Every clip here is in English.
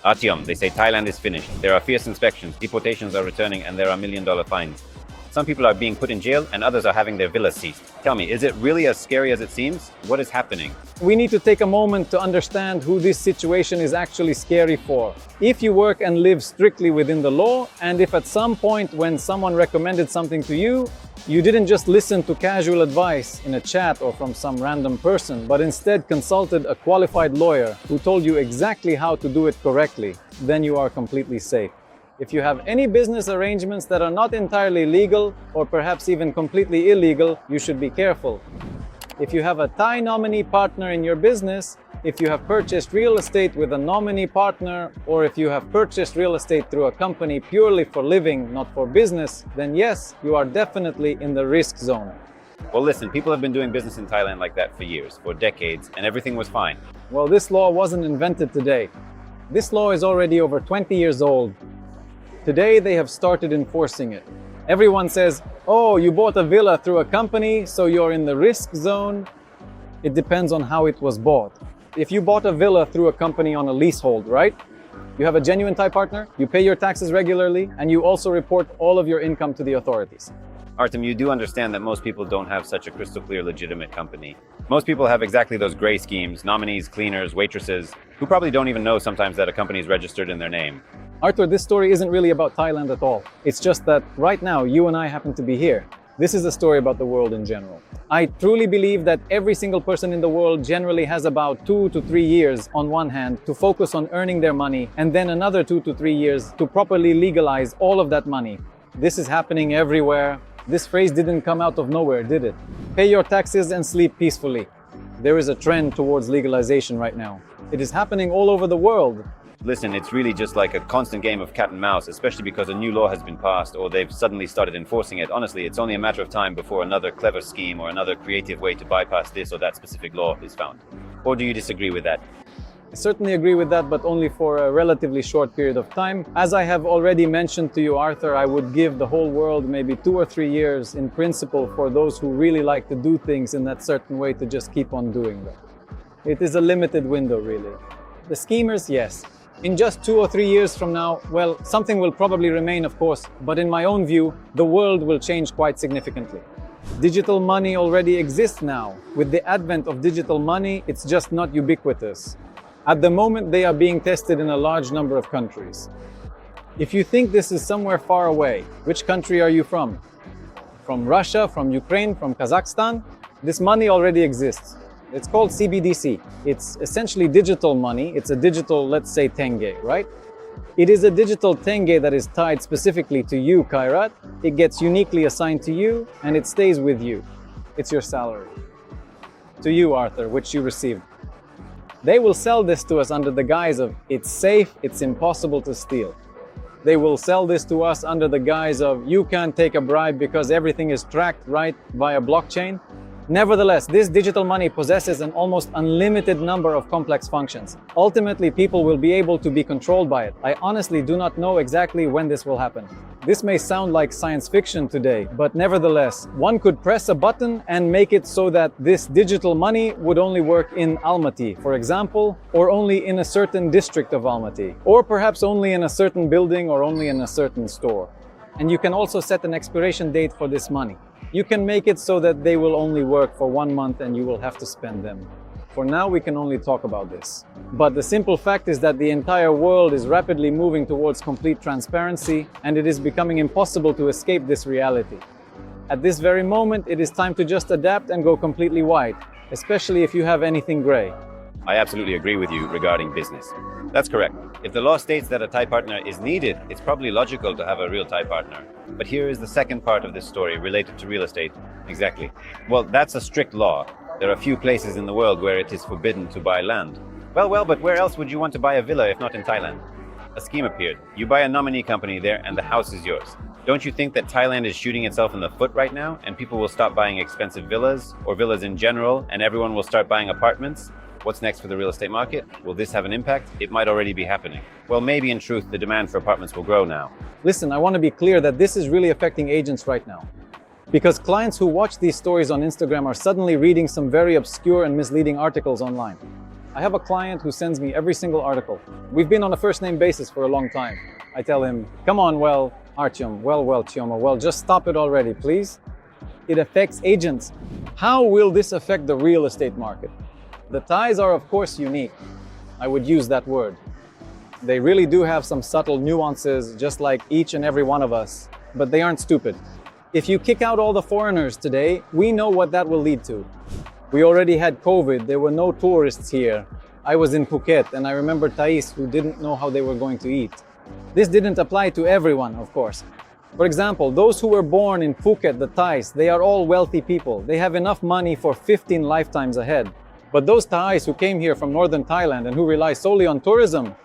Artyom, they say Thailand is finished. There are fierce inspections, deportations are returning, and there are million-dollar fines. Some people are being put in jail and others are having their villas seized. Tell me, is it really as scary as it seems? What is happening? We need to take a moment to understand who this situation is actually scary for. If you work and live strictly within the law, and if at some point when someone recommended something to you, you didn't just listen to casual advice in a chat or from some random person, but instead consulted a qualified lawyer who told you exactly how to do it correctly, then you are completely safe. If you have any business arrangements that are not entirely legal or perhaps even completely illegal, you should be careful. If you have a Thai nominee partner in your business, if you have purchased real estate with a nominee partner, or if you have purchased real estate through a company purely for living, not for business, then yes, you are definitely in the risk zone. Well, listen, people have been doing business in Thailand like that for years, for decades, and everything was fine. Well, this law wasn't invented today. This law is already over 20 years old. Today, they have started enforcing it. Everyone says, oh, you bought a villa through a company, so you're in the risk zone. It depends on how it was bought. If you bought a villa through a company on a leasehold, right? You have a genuine Thai partner, you pay your taxes regularly, and you also report all of your income to the authorities. Artem, you do understand that most people don't have such a crystal clear legitimate company. Most people have exactly those gray schemes, nominees, cleaners, waitresses, who probably don't even know sometimes that a company is registered in their name. Arthur, this story isn't really about Thailand at all. It's just that right now, you and I happen to be here. This is a story about the world in general. I truly believe that every single person in the world generally has about 2 to 3 years on one hand to focus on earning their money, and then another 2 to 3 years to properly legalize all of that money. This is happening everywhere. This phrase didn't come out of nowhere, did it? Pay your taxes and sleep peacefully. There is a trend towards legalization right now. It is happening all over the world. Listen, it's really just like a constant game of cat and mouse, especially because a new law has been passed or they've suddenly started enforcing it. Honestly, it's only a matter of time before another clever scheme or another creative way to bypass this or that specific law is found. Or do you disagree with that? I certainly agree with that, but only for a relatively short period of time. As I have already mentioned to you, Arthur, I would give the whole world maybe 2 or 3 years in principle for those who really like to do things in that certain way to just keep on doing them. It is a limited window, really. The schemers, yes. In just 2 or 3 years from now, well, something will probably remain, of course, but in my own view, the world will change quite significantly. Digital money already exists now. With the advent of digital money, it's just not ubiquitous. At the moment, they are being tested in a large number of countries. If you think this is somewhere far away, which country are you from? From Russia, from Ukraine, from Kazakhstan? This money already exists. It's called CBDC. It's essentially digital money. It's a digital, let's say, tenge, right? It is a digital tenge that is tied specifically to you, Kairat. It gets uniquely assigned to you, and it stays with you. It's your salary. To you, Arthur, which you received. They will sell this to us under the guise of, it's safe, it's impossible to steal. They will sell this to us under the guise of, you can't take a bribe because everything is tracked, right, via blockchain. Nevertheless, this digital money possesses an almost unlimited number of complex functions. Ultimately, people will be able to be controlled by it. I honestly do not know exactly when this will happen. This may sound like science fiction today, but nevertheless, one could press a button and make it so that this digital money would only work in Almaty, for example, or only in a certain district of Almaty, or perhaps only in a certain building or only in a certain store. And you can also set an expiration date for this money. You can make it so that they will only work for 1 month and you will have to spend them. For now, we can only talk about this. But the simple fact is that the entire world is rapidly moving towards complete transparency, and it is becoming impossible to escape this reality. At this very moment, it is time to just adapt and go completely white, especially if you have anything gray. I absolutely agree with you regarding business. That's correct. If the law states that a Thai partner is needed, it's probably logical to have a real Thai partner. But here is the second part of this story related to real estate. Exactly. Well, that's a strict law. There are few places in the world where it is forbidden to buy land. Well, but where else would you want to buy a villa if not in Thailand? A scheme appeared. You buy a nominee company there and the house is yours. Don't you think that Thailand is shooting itself in the foot right now and people will stop buying expensive villas or villas in general and everyone will start buying apartments? What's next for the real estate market? Will this have an impact? It might already be happening. Well, maybe in truth, the demand for apartments will grow now. Listen, I want to be clear that this is really affecting agents right now. Because clients who watch these stories on Instagram are suddenly reading some very obscure and misleading articles online. I have a client who sends me every single article. We've been on a first name basis for a long time. I tell him, come on, Artyom, Chioma, just stop it already, please. It affects agents. How will this affect the real estate market? The Thais are, of course, unique. I would use that word. They really do have some subtle nuances, just like each and every one of us, but they aren't stupid. If you kick out all the foreigners today, we know what that will lead to. We already had COVID, there were no tourists here. I was in Phuket and I remember Thais who didn't know how they were going to eat. This didn't apply to everyone, of course. For example, those who were born in Phuket, the Thais, they are all wealthy people. They have enough money for 15 lifetimes ahead. But those Thais who came here from northern Thailand and who rely solely on tourism,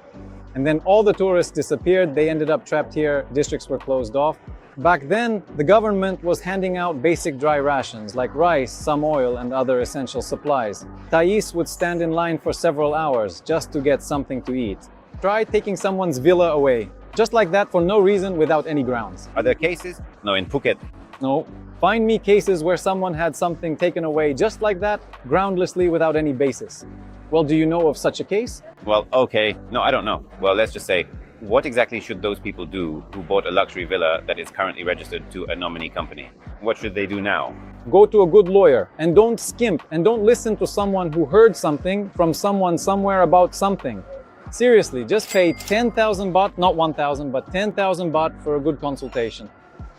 and then all the tourists disappeared, they ended up trapped here, districts were closed off. Back then, the government was handing out basic dry rations like rice, some oil, and other essential supplies. Thais would stand in line for several hours just to get something to eat. Try taking someone's villa away, just like that for no reason without any grounds. Are there cases? No, in Phuket. No. Find me cases where someone had something taken away just like that, groundlessly without any basis. Well, do you know of such a case? Well, okay. No, I don't know. Well, let's just say, what exactly should those people do who bought a luxury villa that is currently registered to a nominee company? What should they do now? Go to a good lawyer and don't skimp and don't listen to someone who heard something from someone somewhere about something. Seriously, just pay 10,000 baht, not 1,000, but 10,000 baht for a good consultation.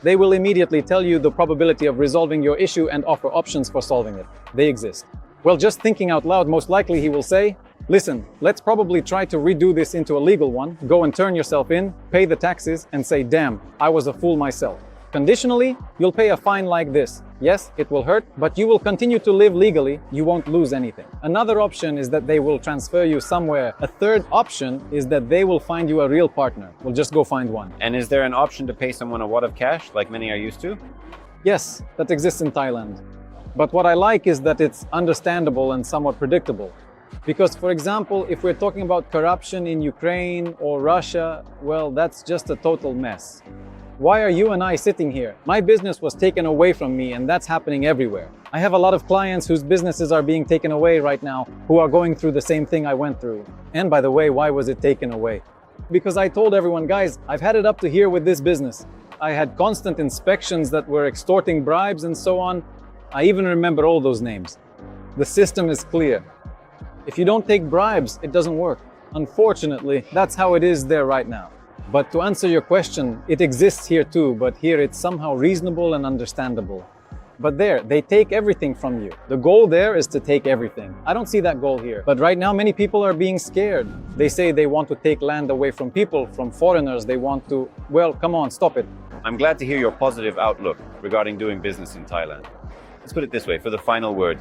They will immediately tell you the probability of resolving your issue and offer options for solving it. They exist. Well, just thinking out loud, most likely he will say, listen, let's probably try to redo this into a legal one, go and turn yourself in, pay the taxes, and say, damn, I was a fool myself. Conditionally, you'll pay a fine like this. Yes, it will hurt, but you will continue to live legally, you won't lose anything. Another option is that they will transfer you somewhere. A third option is that they will find you a real partner. We'll just go find one. And is there an option to pay someone a wad of cash, like many are used to? Yes, that exists in Thailand. But what I like is that it's understandable and somewhat predictable. Because, for example, if we're talking about corruption in Ukraine or Russia, well, that's just a total mess. Why are you and I sitting here? My business was taken away from me, and that's happening everywhere. I have a lot of clients whose businesses are being taken away right now, who are going through the same thing I went through. And by the way, why was it taken away? Because I told everyone, guys, I've had it up to here with this business. I had constant inspections that were extorting bribes and so on. I even remember all those names. The system is clear. If you don't take bribes, it doesn't work. Unfortunately, that's how it is there right now. But to answer your question, it exists here too, but here it's somehow reasonable and understandable. But there, they take everything from you. The goal there is to take everything. I don't see that goal here. But right now, many people are being scared. They say they want to take land away from people, from foreigners. They want to, well, come on, stop it. I'm glad to hear your positive outlook regarding doing business in Thailand. Let's put it this way, for the final word.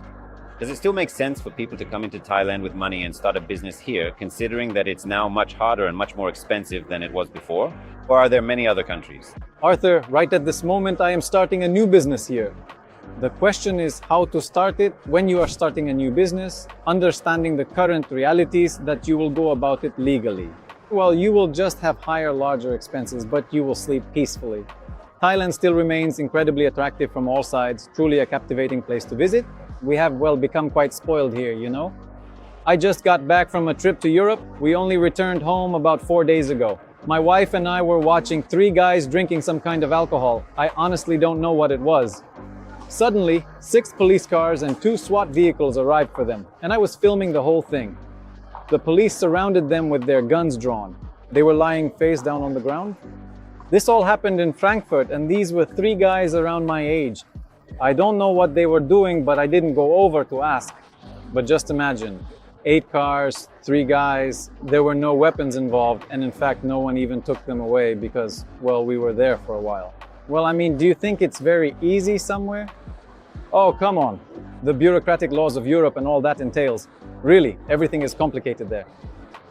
Does it still make sense for people to come into Thailand with money and start a business here, considering that it's now much harder and much more expensive than it was before? Or are there many other countries? Arthur, right at this moment, I am starting a new business here. The question is how to start it when you are starting a new business, understanding the current realities that you will go about it legally. Well, you will just have higher, larger expenses, but you will sleep peacefully. Thailand still remains incredibly attractive from all sides, truly a captivating place to visit. We have, well, become quite spoiled here, you know? I just got back from a trip to Europe. We only returned home about 4 days ago. My wife and I were watching 3 guys drinking some kind of alcohol. I honestly don't know what it was. Suddenly, 6 police cars and 2 SWAT vehicles arrived for them, and I was filming the whole thing. The police surrounded them with their guns drawn. They were lying face down on the ground. This all happened in Frankfurt, and these were 3 guys around my age. I don't know what they were doing, but I didn't go over to ask. But just imagine, 8 cars, 3 guys, there were no weapons involved, and in fact, no one even took them away because, well, we were there for a while. Well, I mean, do you think it's very easy somewhere? Oh, come on. The bureaucratic laws of Europe and all that entails. Really, everything is complicated there.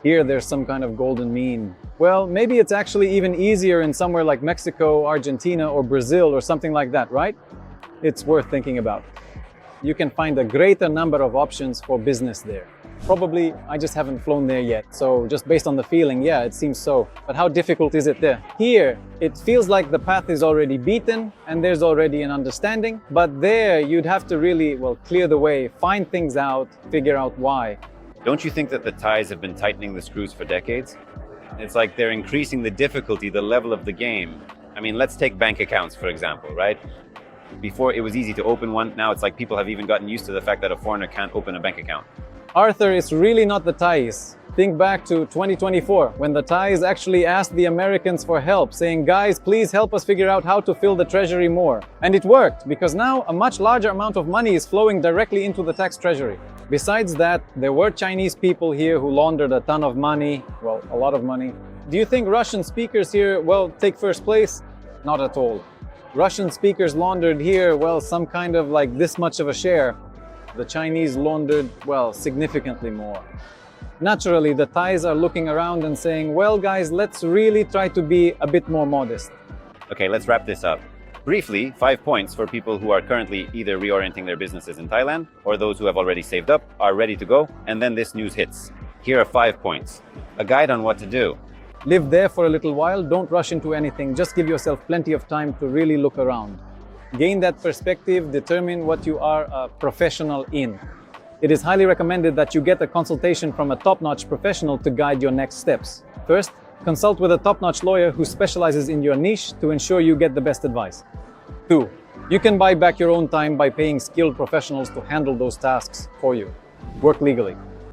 Here, there's some kind of golden mean. Well, maybe it's actually even easier in somewhere like Mexico, Argentina, or Brazil, or something like that, right? It's worth thinking about. You can find a greater number of options for business there. Probably, I just haven't flown there yet, so just based on the feeling, yeah, it seems so. But how difficult is it there? Here, it feels like the path is already beaten and there's already an understanding, but there you'd have to really, well, clear the way, find things out, figure out why. Don't you think that the Thais have been tightening the screws for decades? It's like they're increasing the difficulty, the level of the game. I mean, let's take bank accounts, for example, right? Before it was easy to open one, now it's like people have even gotten used to the fact that a foreigner can't open a bank account. Arthur, it's really not the Thais. Think back to 2024, when the Thais actually asked the Americans for help, saying, guys, please help us figure out how to fill the treasury more. And it worked, because now a much larger amount of money is flowing directly into the tax treasury. Besides that, there were Chinese people here who laundered a ton of money, well, a lot of money. Do you think Russian speakers here, well, take first place? Not at all. Russian speakers laundered here, well, some kind of like this much of a share. The Chinese laundered, well, significantly more. Naturally, the Thais are looking around and saying, well, guys, let's really try to be a bit more modest. Okay, let's wrap this up. Briefly, 5 points for people who are currently either reorienting their businesses in Thailand or those who have already saved up, are ready to go, and then this news hits. Here are 5 points. A guide on what to do. Live there for a little while, don't rush into anything, just give yourself plenty of time to really look around. Gain that perspective, determine what you are a professional in. It is highly recommended that you get a consultation from a top-notch professional to guide your next steps. First, consult with a top-notch lawyer who specializes in your niche to ensure you get the best advice. 2. You can buy back your own time by paying skilled professionals to handle those tasks for you. Work legally.